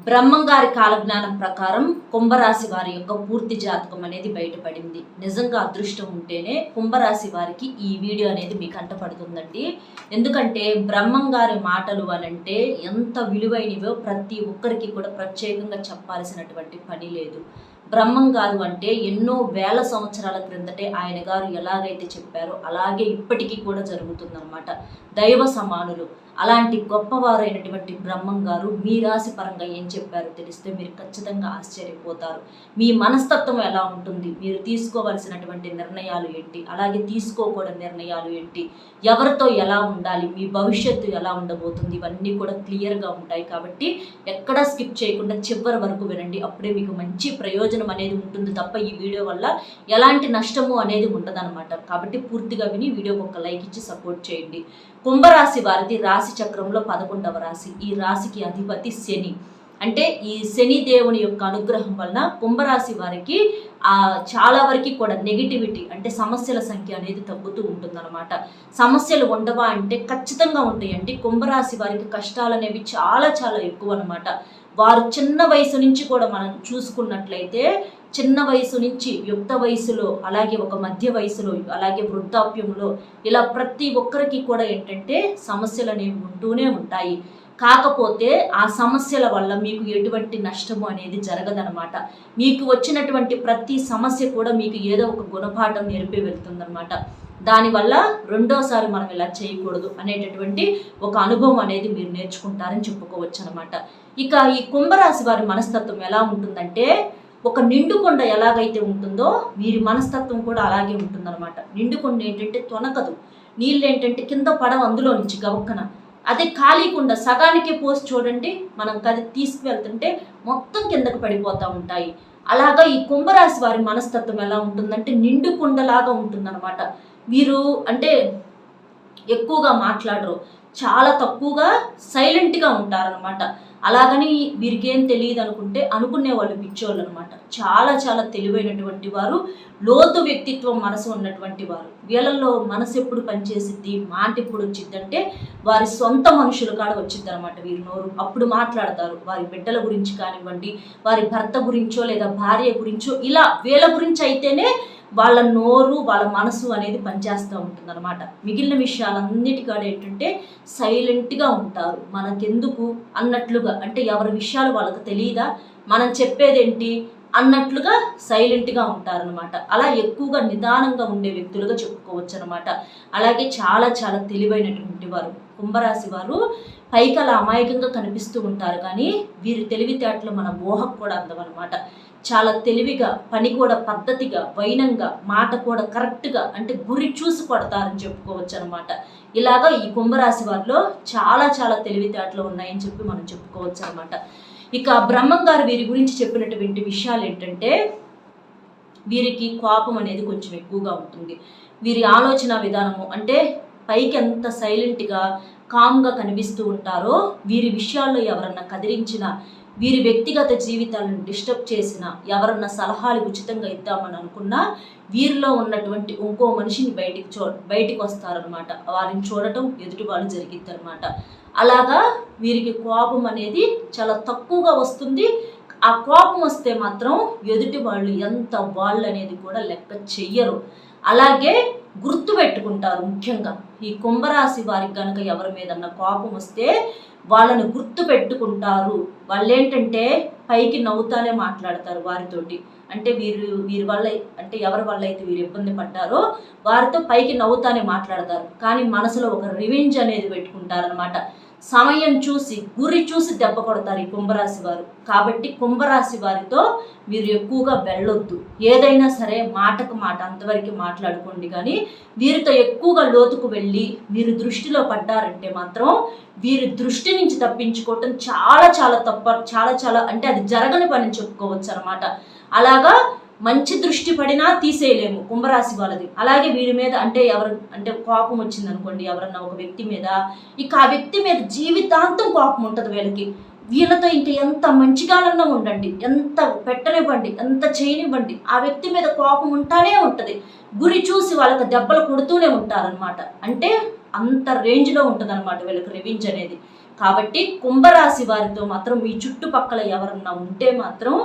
బ్రహ్మంగారి కాలజ్ఞానం ప్రకారం కుంభరాశి వారి యొక్క పూర్తి జాతకం అనేది బయటపడింది. నిజంగా అదృష్టం ఉంటేనే కుంభరాశి వారికి ఈ వీడియో అనేది మీకు కంటపడుతుందండి. ఎందుకంటే బ్రహ్మంగారి మాటలు అనంటే ఎంత విలువైనవో ప్రతి ఒక్కరికి కూడా ప్రత్యేకంగా చెప్పాల్సినటువంటి పని లేదు. బ్రహ్మంగారు అంటే ఎన్నో వేల సంవత్సరాల క్రిందటే ఆయన గారు ఎలాగైతే చెప్పారో అలాగే ఇప్పటికీ కూడా జరుగుతుందన్నమాట. దైవ సమానులు అలాంటి గొప్పవారైనటువంటి బ్రహ్మంగారు మీ రాశి పరంగా ఏం చెప్పారో తెలిస్తే మీరు ఖచ్చితంగా ఆశ్చర్యపోతారు. మీ మనస్తత్వం ఎలా ఉంటుంది, మీరు తీసుకోవలసినటువంటి నిర్ణయాలు ఏంటి, అలాగే తీసుకోకూడని నిర్ణయాలు ఏంటి, ఎవరితో ఎలా ఉండాలి, మీ భవిష్యత్తు ఎలా ఉండబోతుంది, ఇవన్నీ కూడా క్లియర్గా ఉంటాయి. కాబట్టి ఎక్కడా స్కిప్ చేయకుండా చివరి వరకు వినండి. అప్పుడే మీకు మంచి ప్రయోజనం అనేది ఉంటుంది తప్ప ఈ వీడియో వల్ల ఎలాంటి నష్టము అనేది ఉండదన్నమాట. కాబట్టి పూర్తిగా విని వీడియోకి ఒక లైక్ ఇచ్చి సపోర్ట్ చేయండి. కుంభరాశి వారిది రాశి చక్రంలో 11వ రాశి. ఈ రాశికి అధిపతి శని. అంటే ఈ శని దేవుని యొక్క అనుగ్రహం వలన కుంభరాశి వారికి చాలా వరకు కూడా నెగిటివిటీ అంటే సమస్యల సంఖ్య అనేది తగ్గుతూ ఉంటుందన్నమాట. సమస్యలు ఉండవా అంటే ఖచ్చితంగా ఉంటాయండి. కుంభరాశి వారికి కష్టాలు అనేవి చాలా చాలా ఎక్కువ అనమాట. వారు చిన్న వయసు నుంచి కూడా మనం చూసుకున్నట్లయితే చిన్న వయసు నుంచి యుక్త వయసులో, అలాగే ఒక మధ్య వయసులో, అలాగే వృద్ధాప్యంలో ఇలా ప్రతి ఒక్కరికి కూడా ఏంటంటే సమస్యలు అనేవి ఉంటూనే ఉంటాయి. కాకపోతే ఆ సమస్యల వల్ల మీకు ఎటువంటి నష్టము అనేది జరగదనమాట. మీకు వచ్చినటువంటి ప్రతి సమస్య కూడా మీకు ఏదో ఒక గుణపాఠం నేర్పి వెళ్తుందనమాట. దానివల్ల రెండోసారి మనం ఇలా చేయకూడదు అనేటటువంటి ఒక అనుభవం అనేది మీరు నేర్చుకుంటారని చెప్పుకోవచ్చు అనమాట. ఇక ఈ కుంభరాశి వారి మనస్తత్వం ఎలా ఉంటుందంటే, ఒక నిండుకొండ ఎలాగైతే ఉంటుందో వీరి మనస్తత్వం కూడా అలాగే ఉంటుందన్నమాట. నిండుకొండ ఏంటంటే తొనకదు, నీళ్ళు ఏంటంటే కింద పడవ అందులో నుంచి గవక్కన. అదే ఖాళీ కుండ సగానికే పోసి చూడండి, మనం కది తీసుకువెళ్తుంటే మొత్తం కిందకు పడిపోతూ ఉంటాయి. అలాగా ఈ కుంభరాశి వారి మనస్తత్వం ఎలా ఉంటుందంటే నిండు కుండలాగా ఉంటుందన్నమాట. వీరు అంటే ఎక్కువగా మాట్లాడరు, చాలా తక్కువగా సైలెంట్గా ఉంటారనమాట. అలాగని వీరికి ఏం తెలియదు అనుకుంటే అనుకునే వాళ్ళు పిచ్చోళ్ళు అనమాట. చాలా చాలా తెలివైనటువంటి వారు, లోతు వ్యక్తిత్వం మనసు ఉన్నటువంటి వారు. వీళ్ళల్లో మనసు ఎప్పుడు పనిచేసిద్ది, మాట ఎప్పుడు వచ్చిద్దంటే వారి సొంత మనుషుల కాడ వచ్చిద్ది అనమాట. వీరి నోరు అప్పుడు మాట్లాడతారు. వారి బిడ్డల గురించి కానివ్వండి, వారి భర్త గురించో లేదా భార్య గురించో, ఇలా వీళ్ళ గురించి అయితేనే వాళ్ళ నోరు వాళ్ళ మనసు అనేది పనిచేస్తూ ఉంటుంది అనమాట. మిగిలిన విషయాలన్నిటికాడ ఏంటంటే సైలెంట్గా ఉంటారు. మనకెందుకు అన్నట్లుగా, అంటే ఎవరి విషయాలు వాళ్ళకి తెలియదా, మనం చెప్పేదేంటి అన్నట్లుగా సైలెంట్గా ఉంటారనమాట. అలా ఎక్కువగా నిదానంగా ఉండే వ్యక్తులుగా చెప్పుకోవచ్చు అనమాట. అలాగే చాలా చాలా తెలివైనటువంటి వారు కుంభరాశి వారు. పైకి అలా అమాయకంగా కనిపిస్తూ ఉంటారు, కానీ వీరి తెలివితేటలు మన ఊహకు కూడా అందమనమాట. చాలా తెలివిగా, పని కూడా పద్ధతిగా, వైనంగా, మాట కూడా కరెక్ట్గా, అంటే గురి చూసి కొడతారని చెప్పుకోవచ్చు అనమాట. ఇలాగా ఈ కుంభరాశి వారిలో చాలా చాలా తెలివితేటలు ఉన్నాయని చెప్పి మనం చెప్పుకోవచ్చు అనమాట. ఇక బ్రహ్మంగారు వీరి గురించి చెప్పినటువంటి విషయాలు ఏంటంటే, వీరికి కోపం అనేది కొంచెం ఎక్కువగా ఉంటుంది. వీరి ఆలోచన విధానము అంటే పైకి ఎంత సైలెంట్గా కామ్గా కనిపిస్తూ ఉంటారో, వీరి విషయాల్లో ఎవరన్నా కదిలించినా, వీరి వ్యక్తిగత జీవితాలను డిస్టర్బ్ చేసిన, ఎవరన్నా సలహాలు ఉచితంగా ఇద్దామని అనుకున్నా వీరిలో ఉన్నటువంటి ఇంకో మనిషిని బయటికి వస్తారనమాట. వారిని చూడటం ఎదుటి వాళ్ళు జరిగిద్ది అనమాట. అలాగా వీరికి కోపం అనేది చాలా తక్కువగా వస్తుంది. ఆ కోపం వస్తే మాత్రం ఎదుటి వాళ్ళు ఎంత వాళ్ళు అనేది కూడా లెక్క చెయ్యరు. అలాగే గుర్తు పెట్టుకుంటారు. ముఖ్యంగా ఈ కుంభరాశి వారికి కనుక ఎవరి మీదన్నా కోపం వస్తే వాళ్ళని గుర్తు పెట్టుకుంటారు. వాళ్ళు ఏంటంటే పైకి నవ్వుతానే మాట్లాడతారు వారితోటి. అంటే వీరి వల్ల, అంటే ఎవరి వల్ల అయితే వీరు ఇబ్బంది పడ్డారో వారితో పైకి నవ్వుతానే మాట్లాడతారు, కానీ మనసులో ఒక రివెంజ్ అనేది పెట్టుకుంటారనమాట. సమయం చూసి, గురి చూసి దెబ్బ కొడతారు ఈ కుంభరాశి వారు. కాబట్టి కుంభరాశి వారితో మీరు ఎక్కువగా వెళ్ళొద్దు. ఏదైనా సరే మాటకు మాట అంతవరకు మాట్లాడుకోండి, కానీ వీరితో ఎక్కువగా లోతుకు వెళ్ళి వీరి దృష్టిలో పడ్డారంటే మాత్రం వీరి దృష్టి నుంచి తప్పించుకోవటం చాలా చాలా చాలా చాలా అంటే అది జరగని పని చెప్పుకోవచ్చు అనమాట. అలాగా మంచి దృష్టి పడినా తీసేయలేము కుంభరాశి వాళ్ళది. అలాగే వీరి మీద అంటే అంటే కోపం వచ్చింది అనుకోండి ఎవరన్నా ఒక వ్యక్తి మీద, ఇక ఆ వ్యక్తి మీద జీవితాంతం కోపం ఉంటుంది వీళ్ళకి. వీళ్ళతో ఇంకా ఎంత మంచిగానన్నా ఉండండి, ఎంత పెట్టనివ్వండి, ఎంత చేయనివ్వండి, ఆ వ్యక్తి మీద కోపం ఉంటానే ఉంటుంది. గురి చూసి వాళ్ళకి దెబ్బలు కొడుతూనే ఉంటారనమాట. అంటే అంత రేంజ్లో ఉంటుంది అనమాట వీళ్ళకి రివెంజ్ అనేది. కాబట్టి కుంభరాశి వారితో మాత్రం మీ చుట్టుపక్కల ఎవరన్నా ఉంటే మాత్రం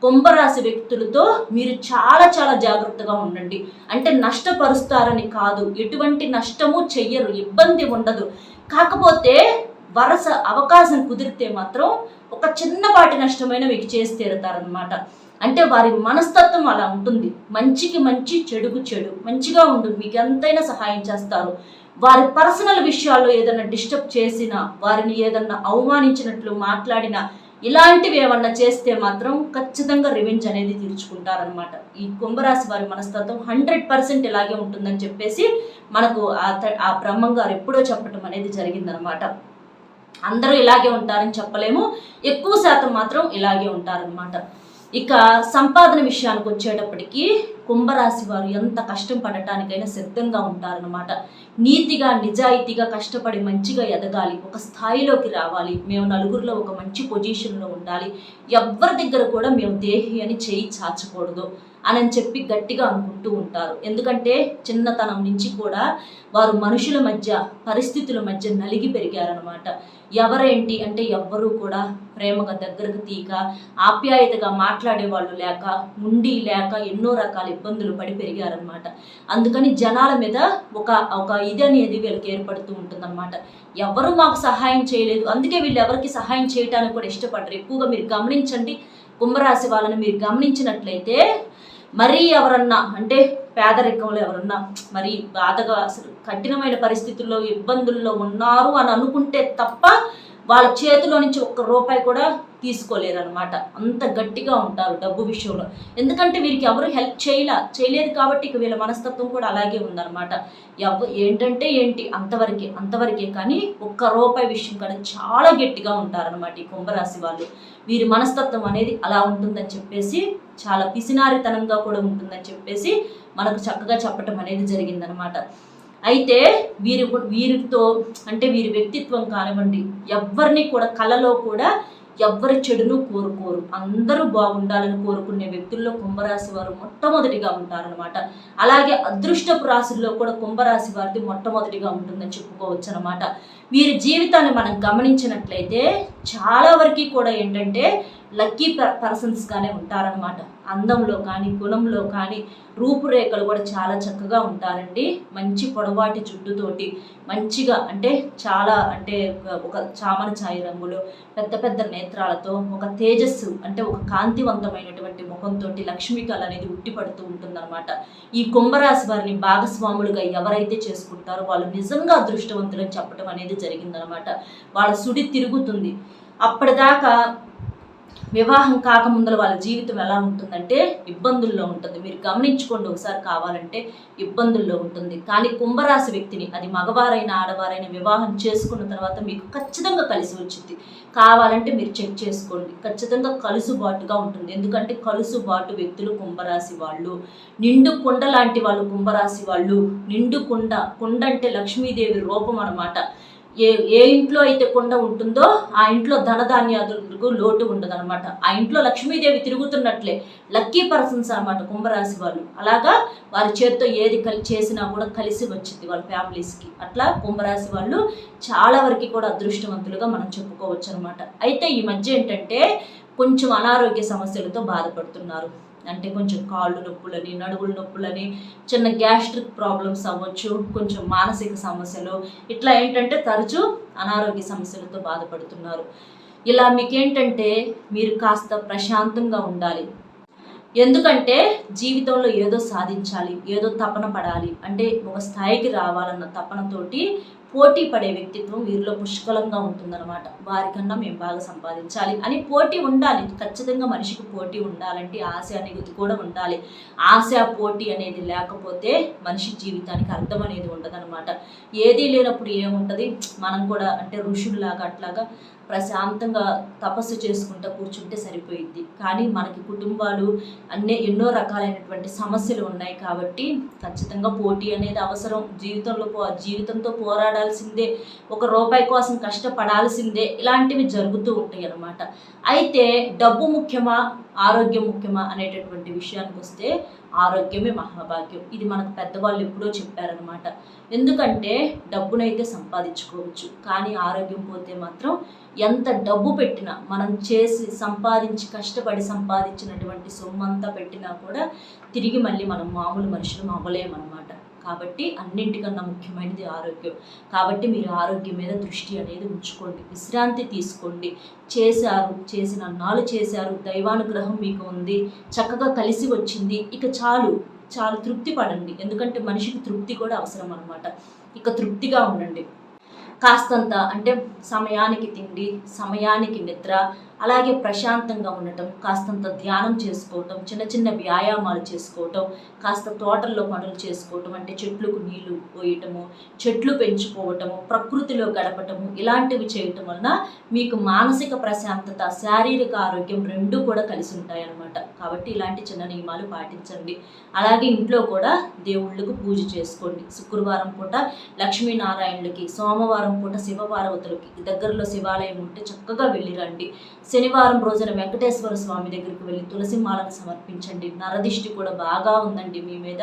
కుంభరాశి వ్యక్తులతో మీరు చాలా చాలా జాగ్రత్తగా ఉండండి. అంటే నష్టపరుస్తారని కాదు, ఎటువంటి నష్టము చెయ్యరు, ఇబ్బంది ఉండదు. కాకపోతే వరస అవకాశం కుదిరితే మాత్రం ఒక చిన్నపాటి నష్టమైన మీకు చేసి తీరుతారనమాట. అంటే వారి మనస్తత్వం అలా ఉంటుంది. మంచికి మంచి, చెడుకు చెడు, మంచిగా ఉంటుంది, మీకు ఎంతైనా సహాయం చేస్తారు. వారి పర్సనల్ విషయాల్లో ఏదైనా డిస్టర్బ్ చేసినా, వారిని ఏదన్నా అవమానించినట్లు మాట్లాడినా, ఇలాంటివి ఏమన్నా చేస్తే మాత్రం ఖచ్చితంగా రివెంజ్ అనేది తీర్చుకుంటారనమాట. ఈ కుంభరాశి వారి మనస్తత్వం 100% ఇలాగే ఉంటుందని చెప్పేసి మనకు ఆ బ్రహ్మం గారు ఎప్పుడో చెప్పడం అనేది జరిగిందనమాట. అందరూ ఇలాగే ఉంటారని చెప్పలేము, ఎక్కువ శాతం మాత్రం ఇలాగే ఉంటారనమాట. ఇక సంపాదన విషయానికి వచ్చేటప్పటికి కుంభరాశి వారు ఎంత కష్టం పడటానికైనా సిద్ధంగా ఉంటారనమాట. నీతిగా నిజాయితీగా కష్టపడి మంచిగా ఎదగాలి, ఒక స్థాయిలోకి రావాలి, మేము నలుగురిలో ఒక మంచి పొజిషన్లో ఉండాలి, ఎవ్వరి దగ్గర కూడా మేము దేహి అని చేయి చాచకూడదు అని చెప్పి గట్టిగా అనుకుంటూ ఉంటారు. ఎందుకంటే చిన్నతనం నుంచి కూడా వారు మనుషుల మధ్య, పరిస్థితుల మధ్య నలిగి పెరిగారనమాట. ఎవరేంటి అంటే ఎవ్వరూ కూడా ప్రేమగా దగ్గరకు తీక, ఆప్యాయతగా మాట్లాడే వాళ్ళు లేక, ఉండి లేక ఎన్నో రకాల ఇబ్బందులు పడి పెరిగారనమాట. అందుకని జనాల మీద ఒక ఇది అనేది వీళ్ళకి ఏర్పడుతూ ఉంటుందన్నమాట. ఎవరు మాకు సహాయం చేయలేదు, అందుకే వీళ్ళు ఎవరికి సహాయం చేయడానికి కూడా ఇష్టపడరు. ఎక్కువగా మీరు గమనించండి, కుంభరాశి వాళ్ళని మీరు గమనించినట్లయితే మరీ ఎవరన్నా అంటే పేదరికంలో ఎవరన్నా మరి బాధగా అసలు కఠినమైన పరిస్థితుల్లో ఇబ్బందుల్లో ఉన్నారు అని అనుకుంటే తప్ప వాళ్ళ చేతిలో నుంచి ₹1 కూడా తీసుకోలేరనమాట. అంత గట్టిగా ఉంటారు డబ్బు విషయంలో. ఎందుకంటే వీరికి ఎవరు హెల్ప్ చేయలేదు కాబట్టి ఇక వీళ్ళ మనస్తత్వం కూడా అలాగే ఉందన్నమాట. ఏంటంటే ఏంటి అంతవరకే కానీ ₹1 విషయం కూడా చాలా గట్టిగా ఉంటారనమాట ఈ కుంభరాశి వాళ్ళు. వీరి మనస్తత్వం అనేది అలా ఉంటుందని చెప్పేసి, చాలా పిసినారితనంగా కూడా ఉంటుందని చెప్పేసి మనకు చక్కగా చెప్పటం అనేది జరిగిందనమాట. అయితే వీరితో అంటే వీరి వ్యక్తిత్వం కానివ్వండి, ఎవరిని కూడా కలలో కూడా ఎవ్వరి చెడును కోరుకోరు, అందరూ బాగుండాలని కోరుకునే వ్యక్తుల్లో కుంభరాశి వారు మొట్టమొదటిగా ఉంటారనమాట. అలాగే అదృష్టపు రాశుల్లో కూడా కుంభరాశి వారిది మొట్టమొదటిగా ఉంటుందని చెప్పుకోవచ్చు అనమాట. వీరి జీవితాన్ని మనం గమనించినట్లయితే చాలా వరకు కూడా ఏంటంటే లక్కీ పర్సన్స్గానే ఉంటారనమాట. అందంలో కానీ, గుణంలో కానీ, రూపురేఖలు కూడా చాలా చక్కగా ఉంటారండి. మంచి పొడవాటి జుట్టుతోటి మంచిగా అంటే చాలా అంటే ఒక చామన ఛాయ రంగులో పెద్ద పెద్ద నేత్రాలతో, ఒక తేజస్సు అంటే ఒక కాంతివంతమైనటువంటి ముఖంతో లక్ష్మీకళ అనేది ఉట్టిపడుతూ ఉంటుందన్నమాట. ఈ కుంభరాశి వారిని భాగస్వాములుగా ఎవరైతే చేసుకుంటారో వాళ్ళు నిజంగా అదృష్టవంతులని చెప్పడం అనేది జరిగిందనమాట. వాళ్ళ సుడి తిరుగుతుంది. అప్పటిదాకా వివాహం కాకముందర వాళ్ళ జీవితం ఎలా ఉంటుందంటే ఇబ్బందుల్లో ఉంటుంది. మీరు గమనించుకోండి ఒకసారి కావాలంటే, ఇబ్బందుల్లో ఉంటుంది. కానీ కుంభరాశి వ్యక్తిని, అది మగవారైనా ఆడవారైనా, వివాహం చేసుకున్న తర్వాత మీకు ఖచ్చితంగా కలిసి వచ్చింది. కావాలంటే మీరు చెక్ చేసుకోండి, ఖచ్చితంగా కలుసుబాటుగా ఉంటుంది. ఎందుకంటే కలుసుబాటు వ్యక్తులు కుంభరాశి వాళ్ళు. నిండు కుండ లాంటి వాళ్ళు కుంభరాశి వాళ్ళు. నిండు కుండ అంటే లక్ష్మీదేవి రూపం అనమాట. ఏ ఇంట్లో అయితే కుండ ఉంటుందో ఆ ఇంట్లో ధనధాన్యాదులకు లోటు ఉండదు అనమాట. ఆ ఇంట్లో లక్ష్మీదేవి తిరుగుతున్నట్లే లక్కీ పర్సన్స్ అనమాట కుంభరాశి వాళ్ళు. అలాగా వారి చేతితో ఏది చేసినా కూడా కలిసి వచ్చింది వాళ్ళ ఫ్యామిలీస్కి. అట్లా కుంభరాశి వాళ్ళు చాలా వరకు కూడా అదృష్టవంతులుగా మనం చెప్పుకోవచ్చు అనమాట. అయితే ఈ మధ్య ఏంటంటే కొంచెం అనారోగ్య సమస్యలతో బాధపడుతున్నారు. అంటే కొంచెం కాళ్ళు నొప్పులని, నడుగుల నొప్పులని, చిన్న గ్యాస్ట్రిక్ ప్రాబ్లమ్స్ అవ్వచ్చు, కొంచెం మానసిక సమస్యలు, ఇట్లా ఏంటంటే తరచూ అనారోగ్య సమస్యలతో బాధపడుతున్నారు. ఇలా మీకేంటంటే మీరు కాస్త ప్రశాంతంగా ఉండాలి. ఎందుకంటే జీవితంలో ఏదో సాధించాలి, ఏదో తపన పడాలి, అంటే ఒక స్థాయికి రావాలన్న తపనతోటి పోటీ పడే వ్యక్తిత్వం వీరిలో పుష్కలంగా ఉంటుందన్నమాట. వారికన్నా మేము బాగా సంపాదించాలి అని పోటీ ఉండాలి. ఖచ్చితంగా మనిషికి పోటీ ఉండాలంటే ఆశ అనేది కూడా ఉండాలి. ఆశ, పోటీ అనేది లేకపోతే మనిషి జీవితానికి అర్థం అనేది ఉండదన్నమాట. ఏదీ లేనప్పుడు ఏముంటుంది, మనం కూడా అంటే ఋషుల్లాగా అట్లాగా ప్రశాంతంగా తపస్సు చేసుకుంటూ కూర్చుంటే సరిపోయిద్ది. కానీ మనకి కుటుంబాలు ఎన్నో రకాలైనటువంటి సమస్యలు ఉన్నాయి కాబట్టి ఖచ్చితంగా పోటీ అనేది అవసరం. జీవితంతో పోరాడాల్సిందే, ₹1 కోసం కష్టపడాల్సిందే. ఇలాంటివి జరుగుతూ ఉంటాయి అన్నమాట. అయితే డబ్బు ముఖ్యమా, ఆరోగ్యం ముఖ్యమా అనేటటువంటి విషయానికి వస్తే ఆరోగ్యమే మహాభాగ్యం. ఇది మనకు పెద్దవాళ్ళు ఎప్పుడో చెప్పారనమాట. ఎందుకంటే డబ్బునైతే సంపాదించుకోవచ్చు, కానీ ఆరోగ్యం పోతే మాత్రం ఎంత డబ్బు పెట్టినా, మనం చేసి సంపాదించి కష్టపడి సంపాదించినటువంటి సొమ్మంతా పెట్టినా కూడా తిరిగి మళ్ళీ మనం మామూలు మనుషులు అవ్వలేమన్నమాట. కాబట్టి అన్నింటికన్నా ముఖ్యమైనది ఆరోగ్యం. కాబట్టి మీరు ఆరోగ్యం మీద దృష్టి అనేది ఉంచుకోండి, విశ్రాంతి తీసుకోండి. చేసిన అన్నాళ్ళు చేశారు, దైవానుగ్రహం మీకు ఉంది, చక్కగా కలిసి వచ్చింది, ఇక చాలు తృప్తి పడండి. ఎందుకంటే మనిషికి తృప్తి కూడా అవసరం అన్నమాట. ఇక తృప్తిగా ఉండండి. కాస్తంత అంటే సమయానికి తిండి, సమయానికి నిద్ర, అలాగే ప్రశాంతంగా ఉండటం, కాస్తంత ధ్యానం చేసుకోవటం, చిన్న చిన్న వ్యాయామాలు చేసుకోవటం, కాస్త తోటల్లో పనులు చేసుకోవటం, అంటే చెట్లకు నీళ్లు పోయటము, చెట్లు పెంచుకోవటము, ప్రకృతిలో గడపటము, ఇలాంటివి చేయటం వలన మీకు మానసిక ప్రశాంతత, శారీరక ఆరోగ్యం రెండూ కూడా కలిసి ఉంటాయన్నమాట. కాబట్టి ఇలాంటి చిన్న నియమాలు పాటించండి. అలాగే ఇంట్లో కూడా దేవుళ్ళకు పూజ చేసుకోండి. శుక్రవారం పూట లక్ష్మీనారాయణులకి, సోమవారం పూట శివపార్వతులకి, దగ్గరలో శివాలయం ఉంటే చక్కగా వెళ్ళిరండి. శనివారం రోజున వెంకటేశ్వర స్వామి దగ్గరికి వెళ్ళి తులసి మాలను సమర్పించండి. నరదిష్టి కూడా బాగా ఉందండి మీ మీద,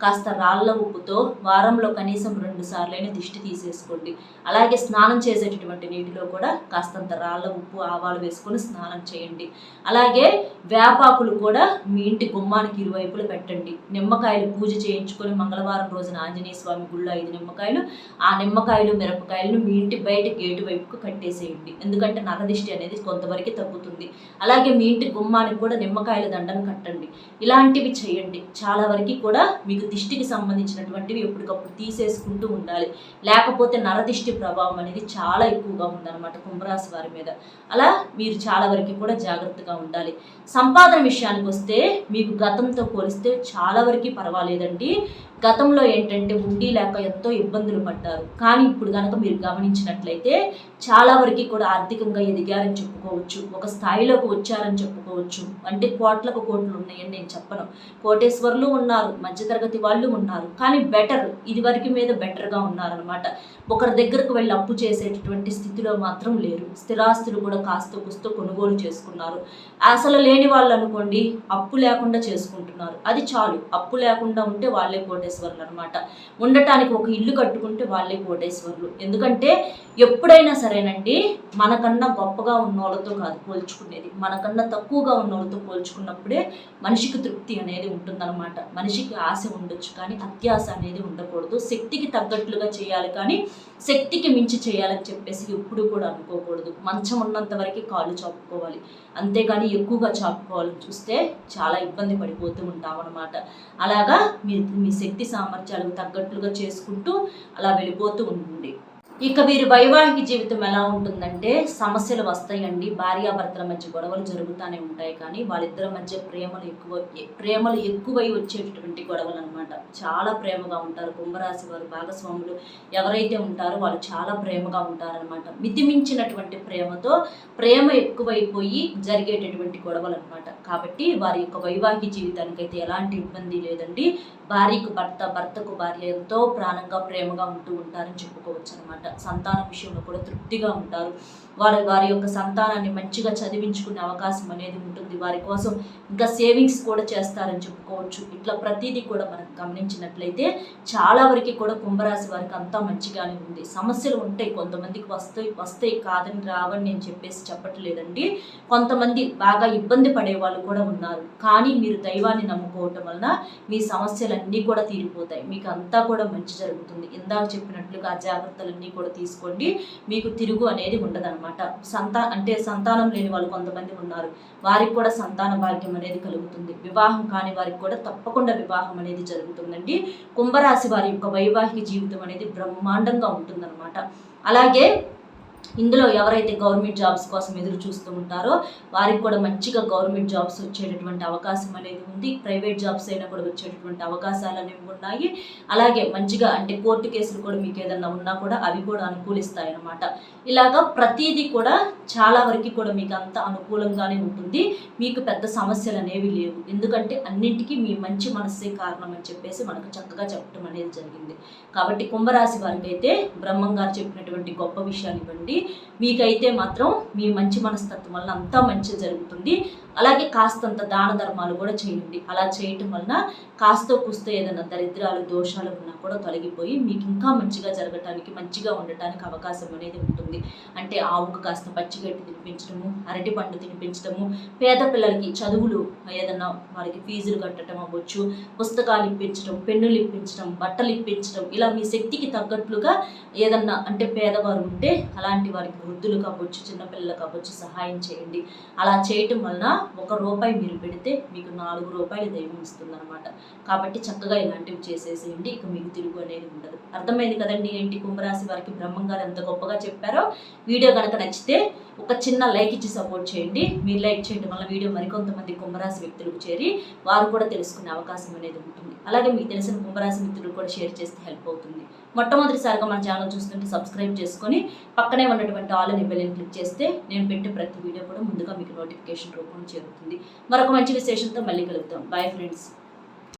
కాస్త రాళ్ళ ఉప్పుతో వారంలో కనీసం 2 సార్లైనా దిష్టి తీసేసుకోండి. అలాగే స్నానం చేసేటటువంటి నీటిలో కూడా కాస్తంత రాళ్ళ ఉప్పు, ఆవాలు వేసుకొని స్నానం చేయండి. అలాగే వేపాకులు కూడా మీ ఇంటి గుమ్మానికి ఇరువైపులు పెట్టండి. నిమ్మకాయలు పూజ చేయించుకొని మంగళవారం రోజున ఆంజనేయ స్వామి గుళ్ళో 5 నిమ్మకాయలు, ఆ నిమ్మకాయలు మిరపకాయలను మీ ఇంటి బయట గేటు వైపుకు కట్టేసేయండి. ఎందుకంటే నరదిష్టి అనేది కొంతవరకు తగ్గుతుంది. అలాగే మీ ఇంటి గుమ్మానికి కూడా నిమ్మకాయల దండను కట్టండి. ఇలాంటివి చేయండి. చాలా వరకు కూడా మీకు దిష్టికి సంబంధించినటువంటివి ఎప్పటికప్పుడు తీసేసుకుంటూ ఉండాలి. లేకపోతే నరదిష్టి ప్రభావం అనేది చాలా ఎక్కువగా ఉందన్నమాట కుంభరాశి వారి మీద. అలా మీరు చాలా వరకు కూడా జాగ్రత్తగా ఉండాలి. సంపాదన విషయానికి వస్తే మీకు గతంతో పోలిస్తే చాలా వరకు పర్వాలేదండి. గతంలో ఏంటంటే ఉండి లేక ఎంతో ఇబ్బందులు పడ్డారు. కానీ ఇప్పుడు కనుక మీరు గమనించినట్లయితే చాలా వరకు కూడా ఆర్థికంగా ఎదిగారని చెప్పుకోవచ్చు, ఒక స్థాయిలోకి వచ్చారని చెప్పుకోవచ్చు. అంటే కోట్లకు కోట్లు ఉన్నాయని నేను చెప్పను. కోటేశ్వర్లు ఉన్నారు, మధ్యతరగతి వాళ్ళు ఉన్నారు, కానీ బెటర్, ఇది వరకు మీద బెటర్గా ఉన్నారనమాట. ఒకరి దగ్గరకు వెళ్ళి అప్పు చేసేటటువంటి స్థితిలో మాత్రం లేరు. స్థిరాస్తులు కూడా కాస్త కుస్తో కొనుగోలు చేసుకున్నారు. అసలు లేని వాళ్ళు అనుకోండి, అప్పు లేకుండా చేసుకుంటున్నారు. అది చాలు. అప్పు లేకుండా ఉంటే వాళ్ళే కోటేశ్వర్లు అనమాట. ఉండటానికి ఒక ఇల్లు కట్టుకుంటే వాళ్ళే కోటేశ్వర్లు. ఎందుకంటే ఎప్పుడైనా సరేనండి, మనకన్నా గొప్పగా ఉన్న వాళ్ళతో కాదు పోల్చుకునేది, మనకన్నా తక్కువగా ఉన్న వాళ్ళతో పోల్చుకున్నప్పుడే మనిషికి తృప్తి అనేది ఉంటుందన్నమాట. మనిషికి ఆశ ఉండొచ్చు, కానీ అత్యాశ అనేది ఉండకూడదు. శక్తికి తగ్గట్లుగా చేయాలి, కానీ శక్తికి మించి చేయాలని చెప్పేసి ఎప్పుడు కూడా అనుకోకూడదు. మంచం ఉన్నంత వరకు కాళ్ళు చాపుకోవాలి, అంతేగాని ఎక్కువగా చాపుకోవాలని చూస్తే చాలా ఇబ్బంది పడిపోతూ ఉంటాం అన్నమాట. అలాగా మీ శక్తి సామర్థ్యాలకు తగ్గట్లుగా చేసుకుంటూ అలా వెళ్ళిపోతూ ఉండండి. ఇక వీరి వైవాహిక జీవితం ఎలా ఉంటుందంటే సమస్యలు వస్తాయండి. భార్యాభర్తల మధ్య గొడవలు జరుగుతూనే ఉంటాయి, కానీ వాళ్ళిద్దరి మధ్య ప్రేమలు ఎక్కువై వచ్చేటటువంటి గొడవలు అనమాట. చాలా ప్రేమగా ఉంటారు కుంభరాశి వారు. భాగస్వాములు ఎవరైతే ఉంటారో వాళ్ళు చాలా ప్రేమగా ఉంటారనమాట. మితిమించినటువంటి ప్రేమ ఎక్కువైపోయి జరిగేటటువంటి గొడవలు అనమాట. కాబట్టి వారి యొక్క వైవాహిక జీవితానికైతే ఎలాంటి ఇబ్బంది లేదండి. భార్యకు భర్త, భర్తకు భార్య ఎంతో ప్రాణంగా ప్రేమగా ఉంటూ ఉంటారని చెప్పుకోవచ్చు అనమాట. సంతానం విషయంలో కూడా తృప్తిగా ఉంటారు. వారి యొక్క సంతానాన్ని మంచిగా చదివించుకునే అవకాశం అనేది ఉంటుంది. వారి కోసం ఇంకా సేవింగ్స్ కూడా చేస్తారని చెప్పుకోవచ్చు. ఇట్లా ప్రతిదీ కూడా మనం గమనించినట్లయితే చాలా వరకు కూడా కుంభరాశి వారికి అంతా మంచిగానే ఉంది. సమస్యలు ఉంటాయి, కొంతమందికి వస్తాయి కాదని రావని నేను చెప్పట్లేదండి. కొంతమంది బాగా ఇబ్బంది పడే వాళ్ళు కూడా ఉన్నారు. కానీ మీరు దైవాన్ని నమ్ముకోవటం వలన మీ సమస్యలన్నీ కూడా తీరిపోతాయి, మీకు అంతా కూడా మంచి జరుగుతుంది. ఇందాక చెప్పినట్లుగా జాగ్రత్తలన్నీ కూడా తీసుకోండి, మీకు తిరుగు అనేది ఉండదన్నమాట. సంతానం లేని వాళ్ళు కొంతమంది ఉన్నారు, వారికి కూడా సంతాన భాగ్యం అనేది కలుగుతుంది. వివాహం కాని వారికి కూడా తప్పకుండా వివాహం అనేది జరుగుతుందండి. కుంభరాశి వారి యొక్క వైవాహిక జీవితం అనేది బ్రహ్మాండంగా ఉంటుందన్నమాట. అలాగే ఇందులో ఎవరైతే గవర్నమెంట్ జాబ్స్ కోసం ఎదురు చూస్తూ ఉంటారో వారికి కూడా మంచిగా గవర్నమెంట్ జాబ్స్ వచ్చేటటువంటి అవకాశం అనేది ఉంది. ప్రైవేట్ జాబ్స్ అయినా కూడా వచ్చేటటువంటి అవకాశాలు అనేవి ఉన్నాయి. అలాగే మంచిగా అంటే కోర్టు కేసులు కూడా మీకు ఏదన్నా ఉన్నా కూడా అవి కూడా అనుకూలిస్తాయి అన్నమాట. ఇలాగా ప్రతిదీ కూడా చాలా వరకు కూడా మీకు అంత అనుకూలంగానే ఉంటుంది. మీకు పెద్ద సమస్యలు అనేవి లేవు. ఎందుకంటే అన్నింటికీ మీ మంచి మనస్సే కారణం అని చెప్పేసి మనకు చక్కగా చెప్పడం అనేది జరిగింది. కాబట్టి కుంభరాశి వారికి అయితే బ్రహ్మం గారు చెప్పినటువంటి గొప్ప విషయాలు ఇవ్వండి. మీకైతే మాత్రం మీ మంచి మనస్తత్వం వల్ల అంతా మంచి జరుగుతుంది. అలాగే కాస్తంత దాన ధర్మాలు కూడా చేయండి. అలా చేయటం వలన కాస్తో కూస్తో ఏదైనా దరిద్రాలు దోషాలు ఉన్నా కూడా తొలగిపోయి మీకు ఇంకా మంచిగా జరగటానికి మంచిగా ఉండటానికి అవకాశం అనేది ఉంటుంది. అంటే ఆవుకు కాస్త పచ్చిగడ్డి తినిపించడము, అరటి పండు తినిపించడము, పేద పిల్లలకి చదువులు ఏదన్నా వారికి ఫీజులు కట్టడం అవ్వచ్చు, పుస్తకాలు ఇప్పించడం, పెన్నులు ఇప్పించడం, బట్టలు ఇప్పించడం, ఇలా మీ శక్తికి తగ్గట్లుగా ఏదన్నా అంటే పేదవారు ఉంటే అలాంటి వారికి వృద్ధులు కావచ్చు, చిన్నపిల్లలు కావచ్చు సహాయం చేయండి. అలా చేయటం వలన ₹1 మీరు పెడితే మీకు ₹4 దైవం ఇస్తుంది అనమాట. కాబట్టి చక్కగా ఇలాంటివి చేసేసేయండి. ఇక మీకు తిరుగు అనేది ఉండదు. అర్థమైంది కదండి ఏంటి కుంభరాశి వారికి బ్రహ్మంగారు ఎంత గొప్పగా చెప్పారో. వీడియో కనుక నచ్చితే ఒక చిన్న లైక్ ఇచ్చి సపోర్ట్ చేయండి. మీరు లైక్ చేయడం వల్ల వీడియో మరికొంతమంది కుంభరాశి వ్యక్తులకు చేరి వారు కూడా తెలుసుకునే అవకాశం అనేది ఉంటుంది. అలాగే మీకు తెలిసిన కుంభరాశి మిత్రులు కూడా షేర్ చేస్తే హెల్ప్ అవుతుంది. మొట్టమొదటిసారిగా మన ఛానల్ చూస్తుంటే సబ్స్క్రైబ్ చేసుకొని పక్కనే ఉన్నటువంటి ఆల్ అనే బెల్ క్లిక్ చేస్తే నేను పెట్టే ప్రతి వీడియో కూడా ముందుగా మీకు నోటిఫికేషన్ రూపంలో చేరుతుంది. మరొక మంచి విశేషంతో మళ్ళీ కలుగుతాం. Bye friends.